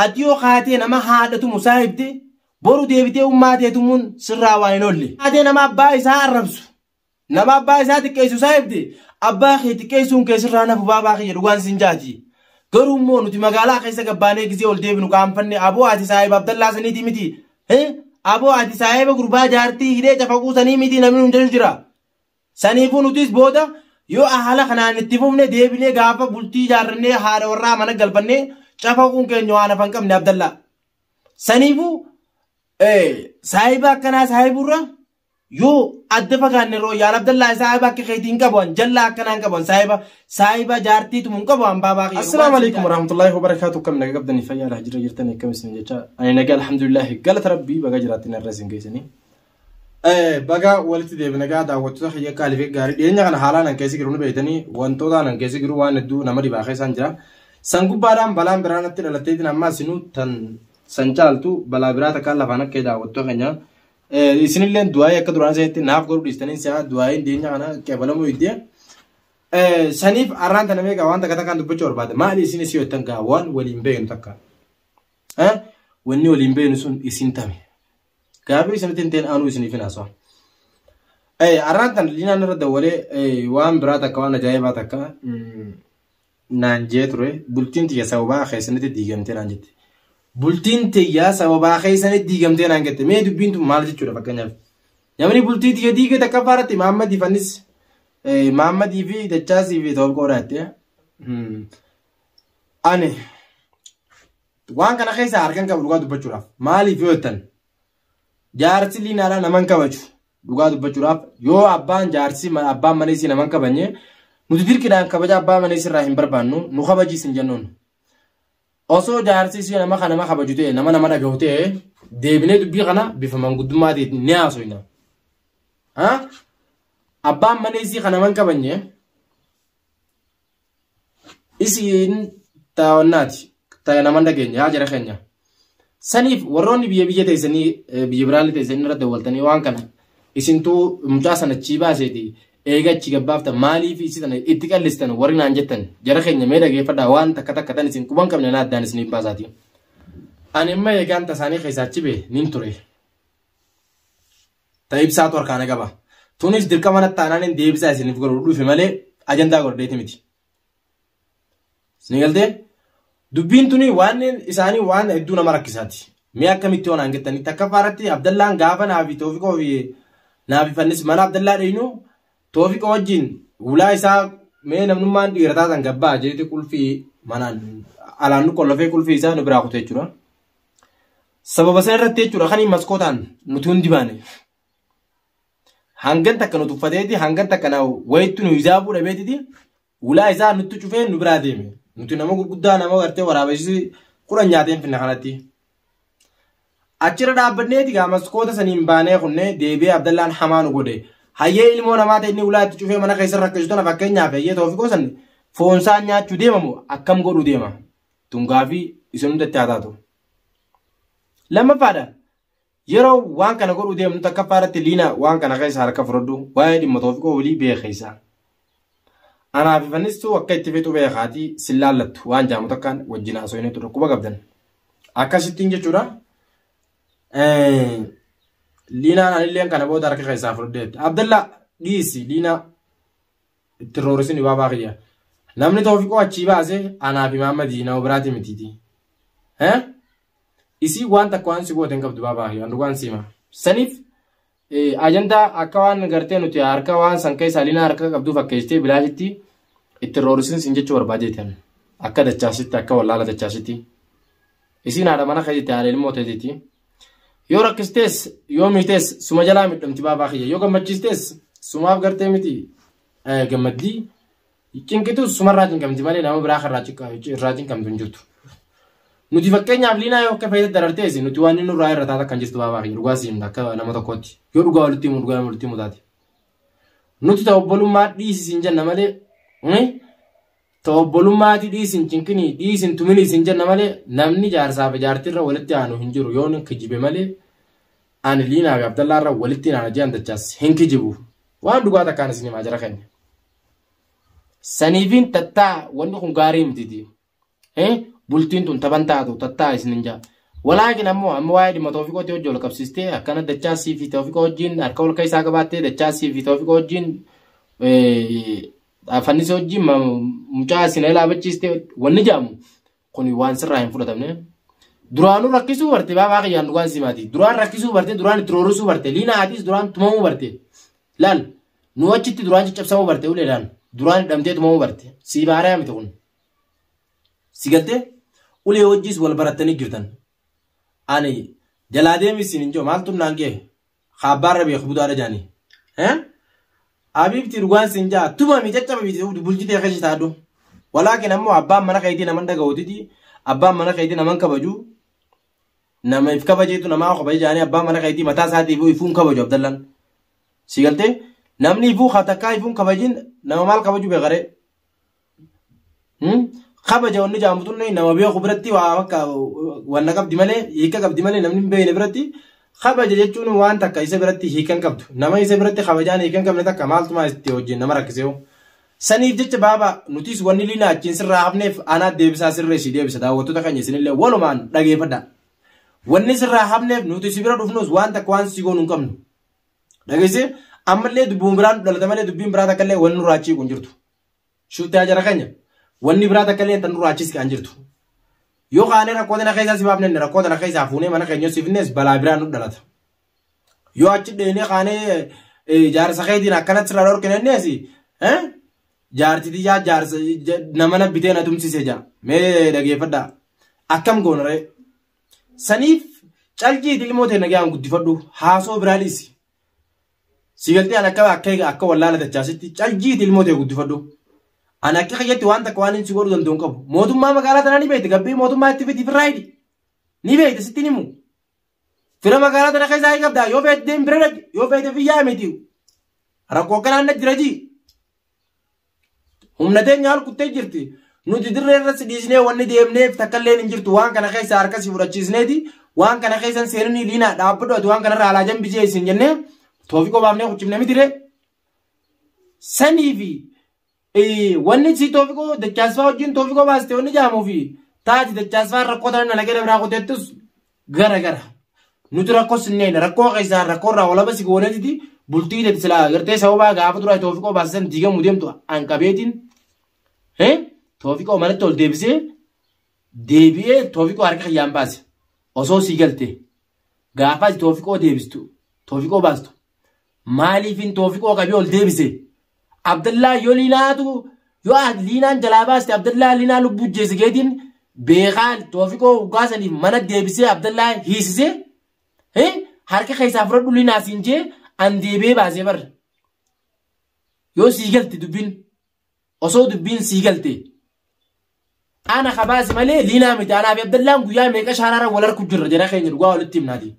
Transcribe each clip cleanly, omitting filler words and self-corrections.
أديو خاتي نما حادة مساعدة برو ديبتي وماتي تمون سرّا وينولي خاتي نما باي ساربسو نما باي ساتي كيسو سايبدي أبا خيتي كيسون كيسرانا فبابا خي روان سنجاجي قرومو نتي مقالا خيسا قباني كزي والديب نقام فني أبو عاتي سايب عبد الله سنيتي متي أبو عاتي سايب قربا جارتي هدي تفاقو سني متي نمين جنجرا سنيفو نتيس بودا يو أحالا خنا نتفومني ديبني غافا بلتي جارني حار ورا منا قلبني تفاقون كي نوانا فنكم ني عبد الله سنيفو سايبا كنا سايبو را يو أدفع كان نرو يا عبد الله سايبا كخيتين كبون جلا كنا كبون سايبا جارتي تمون كبون بابا. السلام عليكم ورحمة الله وبركاته. كم نجا قبضني فيا الهجرة جرتني كم سنة جا أنا نجا الحمد لله قالت ربي بقى جراتنا الرزين كيسني بقى ولدي ده بنجا دعوت له هي كالفي قاري يعني أنا حالا نكيسي كرونه بيتني وانتو ده نكيسي كرو وان الدو نمري باخي سانجا سانغو بارام بلام برانا تلا لتيت نما سنو تن سانجالتو بلا برا تكال لفانا كده دعوت له هنيا إسنيلين دعاء كدران زيت ناف قرب ديستانين سيا دعاء دينيا أنا كبلا مويديا سنيف أران تنامي كوان تكتا كان دبچور بعد ما لي إسني سيو تنكا وان وليمبين تكا وني وليمبين سون إسين تامي كابي سنتين تين آنو إسني فينا سوا أران تن لينا نرد ولي وان برا تكا وان جاي با تكا نانجيت روي بولتين تيا سوبا خيسنة ديجم تين نانجيت بولتين تيا سوبا خيسنة ديجم تين نانجيت مي دبين تو مال جتشورا فكنيا يامني بولتين تيا ديجة تكا فارتي محمد يفنس محمد يفي دجاسي في طول كوراتي أنا وان كان خيسة أركان كبلوغا دبچوراف مالي فيوتن جارسي لي نالا نمان كبچو لوغا دبچوراف يو أبان جارسي أبان منيسي نمان كبانيه مدير كده كبجا أبان منيسي راهين بربانو نخبجي سنجنون أصو جارسي سي نما خنا ما خبجوتي نما نما دغوتي ديبني دبي خنا بفمان قدما دي نياسو هنا ها أبان منيسي خنا من كبانيه إسين تاوناتي تاينا من دقيني هاجر خنيا سنيف وروني بيجي تيسني بيجبرالي تيسني رد والتاني وان كنا إسين تو مجاسنا تشيبا سيدي إيجا تشيجا بافتا مالي في إسيتنا إتكال لستنا ورنا أنجتن جرى خنيا ميدا جيفا داوان تكتا كتا نسين كوبان كمنا ناد دان سنين بازاتي أنا ما يجان تساني خيسات شبه نينتوري تايب سات وركانا كبا تونس ديركا مانا تانان ديب ساسي نفكر ودو في مالي أجندا غور ديتي ميتي سنيغلتي دبين توني وان إساني وان إدو نماركساتي ميا كميتي وانا انجتاني تكفارتي عبد الله غافا نابي توفيقو في نابي فنس مانا عبد الله رينو توفيقو وجين ولا إسا مي نمنمان ديرتاتان غبا جيتي كل في مانا على كل في كل في إسا نبراكو تيجورا سبب سنرد تيجورا خاني مسكوتان نتون ديباني هنگن تكنو تفاديتي هنگن تكنو ويتو نيزابو ربيتي ولا إسا نتو تشوفين نبراديمي نتو نمو قدا نمو غرتي ورابيسي قران نياتين في النخانتي أشرا دابنيتي غامس كوتا سنين باني خوني ديبي عبد الله حمانو قدي هاي علمو نماتي إني ولا تشوفين منا خيسر ركشتونا فاكين نيافي يتوفيقو سن فونسان نياتشو ديمامو أكام قدو ديما تنغافي إسنو دتياتاتو لما فادا يرو وان كان قدو ديما نتكفارتي لينا وان كان خيس حركة فردو وايدي متوفيقو ولي بيه خيسا أنا في فنستو وكيت فيتو بيخاتي سلالت وان جامو تكان وجينا سويني تركوبا قبدن أكاسي جورا لينا أنا اللي كان أبو دارك خيسا فردت عبد الله ديسي لينا التروريسين بابا غيا نمني توفيقو أتشيبا أسي أنا في محمدينا وبراتي متيتي ها إسي وان تكوان سيبو تنكب دو بابا غيا أندوان سيما سنيف أجندا أكوان غرتين وتي أركوان سانكاي سالينا أركا قبضو فكيستي بلاجتي التروريسين سنجتشو ورباجتين أكا دچاسيتي أكا والله دچاسيتي إسي نادا مانا خيجتي على الموتيتي يو ركستيس يو ميتيس سوما جلا ميتمتي بابا خيجا يو غمجستيس سوما غرتي ميتي غمدلي يكينكتو سوما راجين كمتي مالي نامو براخر راجين كمتو نجوتو nuti fakkeenya ablina yoo akka fayyada dararteesi nuti waan inni nurraa irra taata kan jirtu baabaa fi dhugaa siimna akka nama tokkotti yoo dhugaa walitti himu taate nuti ta'obbolummaa dhiisisin jenna malee ta'obbolummaati dhiisin cinkini dhiisin tumini isin jenna malee namni jaarsaaf jaartirra walitti aanu hin jiru yoo hin kijibe malee ani liinaa fi abdallaarra walitti aanu jaan dachaas hin kijibu waan dhugaa takkaan isin himaa jira keenya saniifin tattaa wanni kun gaarii mititi bultiin tun tabantaatu tattaa isinin jaa walaakin amma waa'ee dhimma toofiqootti hojii ol qabsiistee akkana dachaasii fi toofiqoo wajjin harka ol keessaa qabaattee dachaasii fi toofiqoo wajjin fannisee wajjin mucaa isin ilaabachiistee wanni jaamu kun waan sirraa hin fudhatamne duraanuu rakkisuu barte baabaa qiyyaan dhugaan simaati duraan rakkisuu barte duraan itti roorrisuu barte liina haatiis duraan tumamuu barte laal nu achitti duraan caccabsamuu barte uleedhaan duraan hidhamtee tumamuu barte sii baaree miti kun si galtee ulee wajjis wal barattanii jirtan ani jalaa deemisin injoo maaltu naangee khaabbaarra beeku budaadha jaanii abibti dhugaan sin jaa tumami caccaba biti bulchitee keessa taadhu walaakin ammoo abbaan mana keetii naman dhaga'uutiti abbaan mana keetii naman kabaju nama if kabajeetu namaa kabaje jaanii abbaan mana keetii mataa isaatiif ifuun kabaju abdallan si galtee namni ifuu takkaa ifuun kabajin nama maal kabaju beekare kabaja wanni jaamutun nama beeku biratti waa akka wanna qabdi malee hiika qabdi malee namni hin beekne biratti kabaja jechuun waan takka isa biratti hiikan qabdu nama isa biratti kabajaan hiikan qabne takka maaltuma itti hojjen nama rakkisee saniif jecha baaba nutis wanni liina achiin sirraa hafneef anaat deebisaa sirreessi deebisa daawwattoota keenya isinillee walumaan dhageeffadha wanni sirraa hafneef nuti si bira dhufnus waan takka waan si goonu hin qabnu dhageesse ammallee dubbuun biraan dhalata malee dubbiin biraa takka illee wanni nurraa achii kun jirtu shuutaa jara keenya wanni biraa takka illee tan nurraa achiis kan jirtu yoo kaanee rakkoota na keessaa si baafne rakkoota na keessaa fuunee mana keenya siifnes balaa biraan nu dhalata yoo achi dheenee kaanee jaarsa keetiin akkanatti sirraa dhorkinennees jaartiti yaa jaarsa nama na bitee na tumsise jaa mee dhageeffadhaa akkam goonare saniif caljiiti ilmoo ta'e nagaan guddifadhu haasoo biraalis si galtee an akka wallaala dachaasitti caljiiti ilmoo ta'e guddifadhu an akka kiyyatti waan takka waan si godhu danda'u qabu mootummaa magaalaa tanaa ni beekte gabbii mootummaa itti fiti firraayidi ni beekte sitti himu fira magaalaa tana keessaa hin qabdaa yoo feete deem bira dhaqi yoo feete biyyaa miti rakkoo kanaan na jira jii humna teenya haal kuttee jirti nuti dirree irratti dhiisnee wanni deemneef takkallee hin jirtu waan kana keessa harkasii fudhachiisneeti waan kana keessan seenanii liinaa dhaabbadhu waan kanarraa alaa jambisee isin jennee toofiqoo baafnee kuchifne mitire saniifi wanni si toofiqoo dachaasfaa wajjin toofiqoo baaste wanni jaamuufi taati dachaasfaa rakkoo tana nalagee biraa kuteettus gara nuti rakkoo sinneen rakkoo keessaa rakkoorraa walaba si gooneetiti bultii teeti silaa gartee sababaa gaafa duraa toofiqoo baasan diigamuu deemtu anqabeetiin toofiqoo manatti ol deebi'ee toofiqoo harka kiyyaan baase osoo sii galte gaafa toofiqoo deebistu toofiqoo baastu maaliifin toofiqoo qabee ol deebise abdallaa yoo liinaatu yoo liinaan jalaa baaste abdallaa liinaa lubbuu jeesigeetiin beekaan toofiqoo gaasaniif mana deebisee abdallaa hiisisee harka keessaa fudhadhu liinaa siin jee an deebee baasee barra yoo sii galte dubbiin osoo dubbiin sii galte ana khabaas malee liinaa miti anaa fi abdallaan guyyaa meeqa sharaara wal harku jirra jara keenya dhugaa walitti himnaati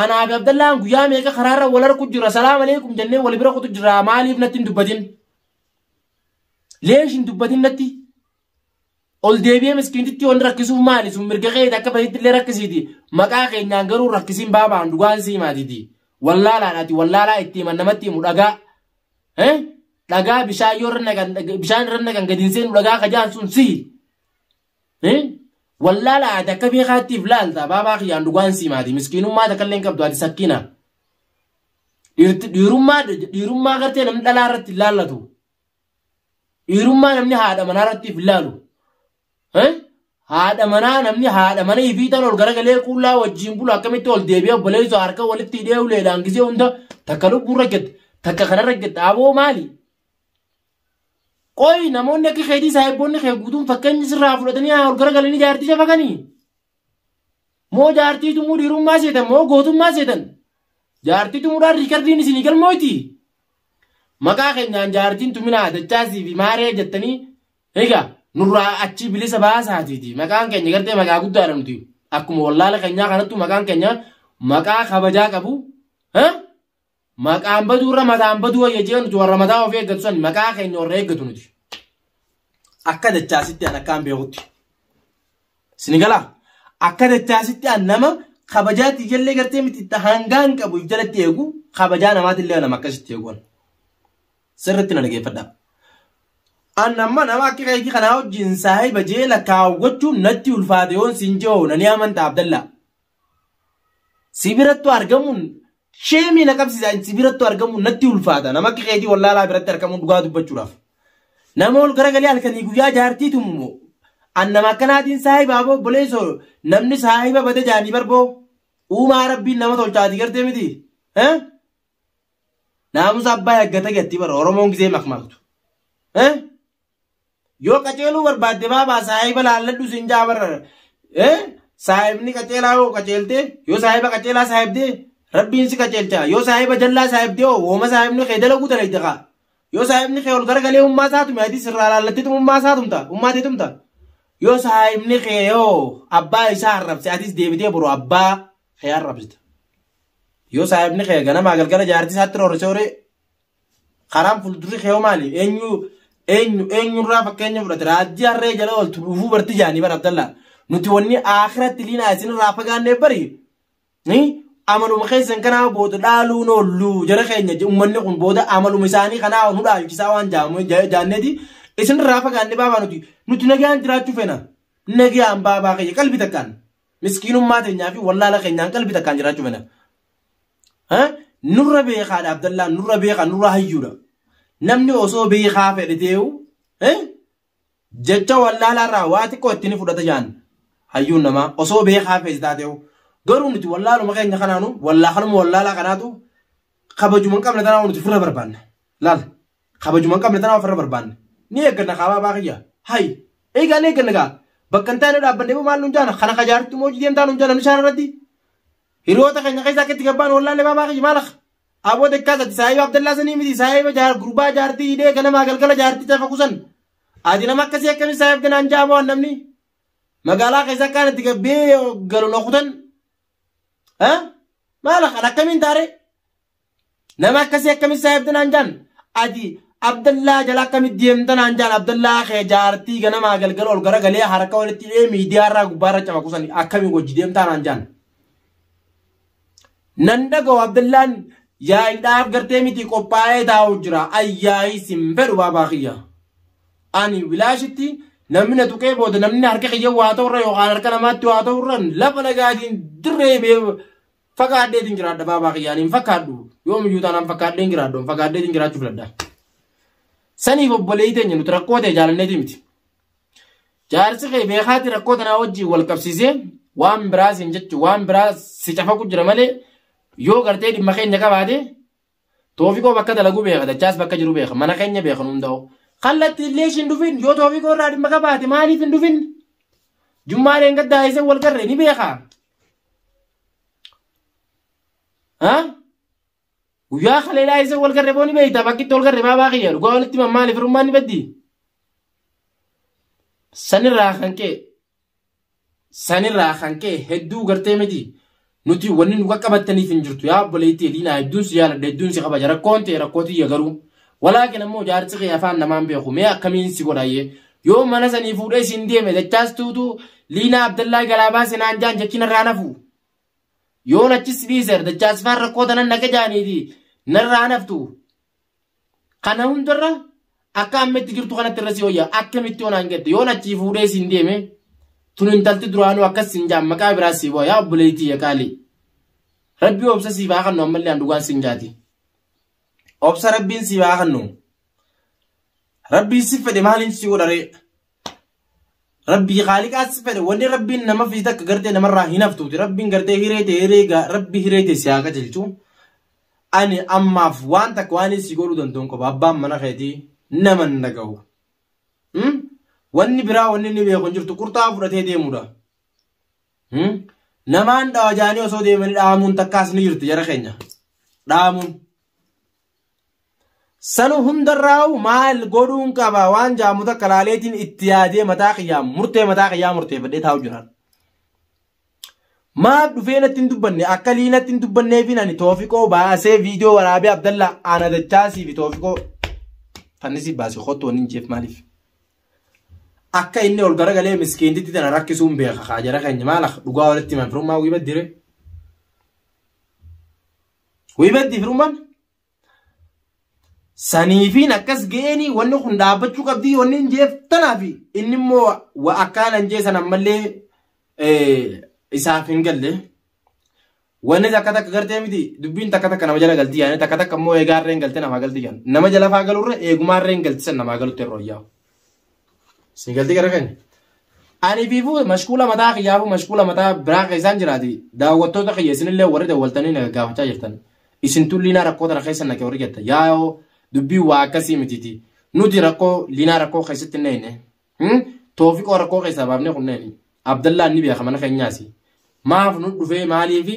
anaa fi abdallaan guyyaa meeqa karaara wal harku jirra salaam aleikum jennee wal bira kutu jirra maaliif natti hin dubbatin leesh hin dubbatin natti ol deebi'ee miskiintitti waan rakkisuuf maali sun mirga keeti akka baditti illee rakkisiiti maqaa keenyaan garuu rakkisiin baabaan dhugaan sii maatiiti wallaalaadhaati wallaalaa itti himan namatti himu dhagaa dhagaa bishaan irra naqan gadiin seenu dhagaa kajaan sun sii wallaalaadhaati akka beekaattiif laalta baabaa kiyyaan dhugaan sii maati miskiinummaa takkallee hin qabdu ati sakkina dhiirummaa gartee namni dhalaa irratti laallatu dhiirummaa namni haadha manaa irratti laalu haadha manaa namni haadha mana ifiitan ol garagalee qullaa wajjiin bulu akkamitti ol deebi'ee obboleessoo harka walitti hidhee uleedhaan gisee hunda takka lubbuu raggette takka kana raggette aboo maali qoy namoonni akka keetii saayibboonni kee guutuun fakkeenyi sirraa fudhatanii ol garagalanii jaartii shafakanii moo jaartii tumuu dhiirummaa seetan moo gootummaa seetan jaartii tumuudhaan riikardiin isinii galmooti maqaa keenyaan jaartiin tuminaa dachaasii fi maaree jettanii egaa nurraa achi bilisa baasaatiiti maqaan keenya gartee maqaa guddaadha nuti akkuma wallaala keenyaa kanattu maqaan keenya maqaa kabajaa qabu maqaan baduurra mataan baduu wayya jee nuti warra mataa of eeggatu san maqaa keenya warra eeggatu nuti akka dachaasitti an akkaan beekutti sinigala akka dachaasitti an nama kabajaatti ijallee gartee miti hangaan qabu if jalatti eegu kabajaa namaatillee nama akkasitti eeguun sirritti na dhageeffadha أنا ما أنا ما كي خناو جنساي بجيلا كاوجو نتي الفاديون سنجو نني أمن عبد الله سيبرت أرجمون شيء من أكاب سيزان سيبرت أرجمون نتي الفادا نما كي والله لا برت أرجمون دعاء دبتشراف نمول كرجالي على كني كويا جارتي تمو أنا ما كان هادين ساي بابو بوليسو نمني ساي بابا ده جاني بربو وما ربي نما تقول جادي كرتي مدي ها ناموس أبا يقطع كتير بر أورمون كذي مخمختو ها يو كتيلو برباد بابا ساي بلا لدو سنجا بر साहिब ने कचेला हो कचेलते यो साहिब कचेला साहिब दे रब्बी से कचेलता यो साहिब जल्ला साहिब दे वो म साहिब ने खेदला को तले दगा यो साहिब ने खेल कर गले उम्मा साथ में आदि सरला लती तुम उम्मा साथ तुम था उम्मा दे तुम था यो साहिब ने खेयो अब्बा ऐसा रब से आदि देव दे ब्रो अब्बा खैर रब से यो साहिब ने खेगा ना मागल कर जारती साथ और चोरे खराम फुलदुरी खेयो माली एन्यू रा फकेन्यू ब्रत राज्य रे जलो तुफु बरती जानी बर अब्दुल्ला نتوني آخرة تلينا أسين رافقان نبري ني عملوا مخيسن كنا بود دالو نولو جرخين نج أمني كن بود عملوا مساني كنا ونودال كيساوان جامو جانة دي أسين رافقان نبابا نتي نجيان تراجو فينا نجيان بابا كي قلبي تكان مسكين ما تنيافي والله لا خينان قلبي تكان تراجو فينا ها نور بيخا عبد الله نور بيخا نور هيجورا نمني أصو بيخا فرديو ها جتا والله لا راواتي كوتيني فودا جان هيون نما أصوب هي خافز داديو قرون نتي والله لو ما كان خنانو والله خلهم والله لا خناتو خبجو من قبل تناو نتي فرا بربان لا خبجو من قبل تناو فرا بربان نيه قلنا خابا باقية هاي إيه قال إيه قلنا بكنتانو رابن نبو مال نجانا خنا خجارتو موجودين تانو نجانا نشان ردي هيروتا خنا خيسا كتكبان والله لما باقي مالخ أبو دكاسة سايب عبد الله سنيمي دي سايب جار غروبا جارتي إيه كنا ما قال جارتي تفكوسن أدينا ما كسي كمي سايب كنا أنجامو أنمني مقالا كيسا كانت تقبيه قالوا ناخدن ها مالك أنا كمين داري نما كسي كمي سايب دن أنجان أدي عبد الله جلا كمي ديم دن أنجان عبد الله خجارتي كنا ما قال قالوا القرا قاليه حركة ولتي إيه ميديا را غبارة كما كوساني أكمي وجي ديم دن أنجان نندقو عبد الله يا إداف قرتي ميتي كوباي داوجرا أياي سمفر باباخيا أني بلاشتي نمنا توكي بود نمنا هركي خيو واتو رأي وخان هركنا ما تو واتو رن لبنا قاعدين دري بي فقاد دين جراد بابا يعني فقادو يوم يوتا نام فقاد دين جرادو فقاد دين جراد شوف لدا سني ببليته إنه تركوته جالنا ديمتي جالس خي بيخاتي ركوتنا وجي والكبسيزه وام براس إنجت وام براس سيجافكو جرمالي يو كرتي دي مخين نكا بعده توفيكو بكذا لقو بيخ ده جاس بكذا جرو بيخ منا خين بيخ نونداو خلت ليش ندفن يو توفيكو راد مكا بعده مالي فندفن جمعة إنك دايسة والكرر نبيخا ها ويا خلي دايسة والكرر بوني بيتا باكي تولكرر ما باقي يا رجال تيم مالي فرماني بدي سنرا خانكي هدو غرتي مدي نوتي ونن وكبتني فنجرتو يا بوليتي لينا هدون سيالا ددون سي خبا ركونتي ركوتي يغرو ولكن مو جارتي خيافان نمان بيخو ميا كمين سيغوراي يوم انا سني فودي سندي مي دچاستو لينا عبد الله غلابا سنان جان جكين رانفو يونا تشسبيزر دچاسفار ركودنا نگجاني دي نرانفتو قناون درا أكمل تجربة خانة الرسيوية أكمل تونانجت يونا تشيفوري سندي مي تنين تلتي درانو أكس سنجام مكابر راسيوا يا بوليتي يا كالي ربي أبصر سيفاخن نوم اللي عندوان سنجاتي أبصر ربي سيفاخن نوم ربي سيف دمالين سيوراري ربي خالق أسفل وني ربي نما في ذاك قرتي نما راهي نفتو ربي قرتي هيريتي هيريغا ربي هيريتي سياقة جلتو أني أما فوان تكواني سيقولوا دندونكو بابا منا خيتي نمن نجاو واني برا واني نبي خنجر تكورتا فرته دي مودا نمان دا جاني وسو دي من دامون تكاس نيرت يرا خينيا دامون سنو هم دراو مال غودون كابا وان جامودا كلاليتين اتيادي متا قيام مرتي بدي تاو جران ما دفينا تندبني اكلينا تندبني فيناني توفيقو با سي فيديو ورابي عبد الله انا دچاسي في توفيقو فنسي باسي خطو نينجيف مالف أكا إني أولغارا غالي مسكين دي تنا ركسون بيخا خاجرا خاني مالخ دوغا ولتي من فروما ويبدي saniifin akkas geeni wanni kun dhaabbachuu qabdi wanni injeef tanaafi inni immoo wa akkaan injeesan ammallee isaaf hin galle wanni takka takka gartee miti dubbiin takka takka nama jala galti yaani takka takka immoo eegaarreen galte nama galti yan nama jala faa galurra eegumaarreen galti san nama galutti royyaa si galti gara kan ani bifu mashkula mataa khiyaafu mashkula mataa biraa keessan jiraati daawwattoota khiyyeessinillee warri daawwaltanii naga gaafachaa jirtan isin tulliina rakkoota rakkeessan nake warri jetta yaa'oo dubbii waa akkasii mititi nuti rakkoo liinaa rakkoo keessatti neene toofiqoo rakkoo keessaa baafne kunneen abdallaa ni beeka mana keenyaasi maaf nu dhufee maaliifi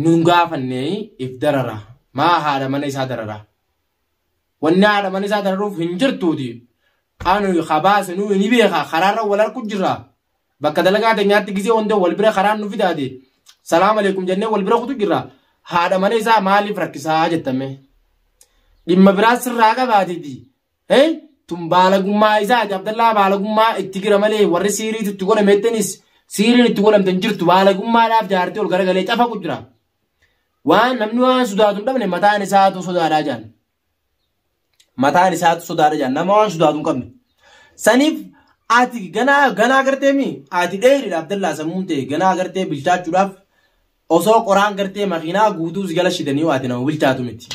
nun gaafannee if darara maa haadha mana isaa darara wanni haadha mana isaa dararuuf hin jirtuuti anu khabaase nu ni beeka kharaara wal arku jirra bakka dalagaa teenyaatti gisee honde wal bira kharaan nu fidaade salaam alaykum jenne wal bira kutu jirra haadha mana isaa maaliif rakkisaa jettame dhimma biraa sirraa qabaatiti tumbaalagummaa isaati abdallaa baalagummaa itti gira malee warri siiriitu itti godhameettanis siiriin itti godhamtan jirtu baalagummaadhaaf jaartee ol garagalee cafa ku jira waan namni waan sodaatu hin dhabne mataan isaatu sodaadhaa jaan mataan isaatu sodaadhaa jaan nama waan sodaatu hin qabne saniif ati ganaa gartee mi ati dheeridha abdallaa sammuun ta'e ganaa gartee bilchaachuudhaaf osoo qoraan gartee makiinaa guutuus gala shidanii waati nama bilchaatu miti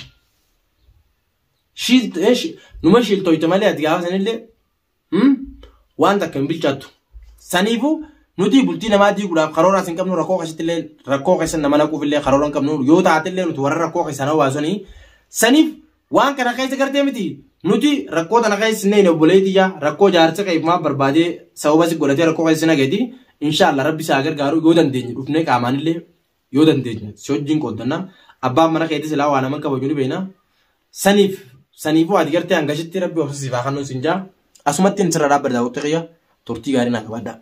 numa shiltoyte malee ati gaafa sanillee waan takka hin bilchaattu saniifu nuti bultii namaatii guddaaf karooraas hin qabnu rakkoo keessattillee rakkoo keessan nama naquufillee karoora hin qabnu yoo taatillee nuti warra rakkoo keessan hawaasanii saniif waan kana keessa gartee miti nuti rakkoo tana keessa inni obboleetiyyaa rakkoo jaarsa qeefumaa barbaadee sababa si godhatee rakkoo keessa nageeti inshallah rabbi isaa gargaaru yoo dandeenye dhufnee qaamaanillee yoo dandeenye si wajjin qooddanna abbaan mana keetti silaa waa nama kabaju ni beena saniifuu ati gartee hangashitti rabbi obsasiifaa kan nuti sinjaa asumatti inni sirra dhaabbata daawwattee qiyya turtii gaarii naa qabaadha.